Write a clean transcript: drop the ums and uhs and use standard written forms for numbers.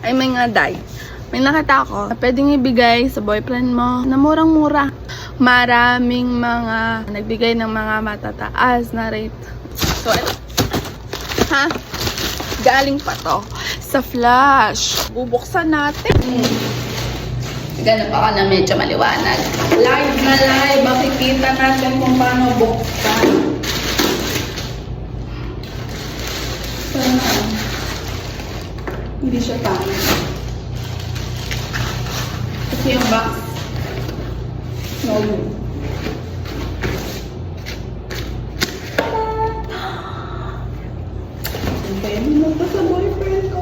ay may nga die. May nakita ako na pwedeng ibigay sa boyfriend mo na murang-mura. Maraming mga nagbigay ng mga matataas na rate. So, ha? Galing pa to sa Flash. Bubuksan natin. Ganun pa ka na medyo maliwanag. Live na live. Makikita natin kung paano buksan. Sana. Hindi siya pangit. Kasi yung box. No. Pwede mo pa sa boyfriend ko.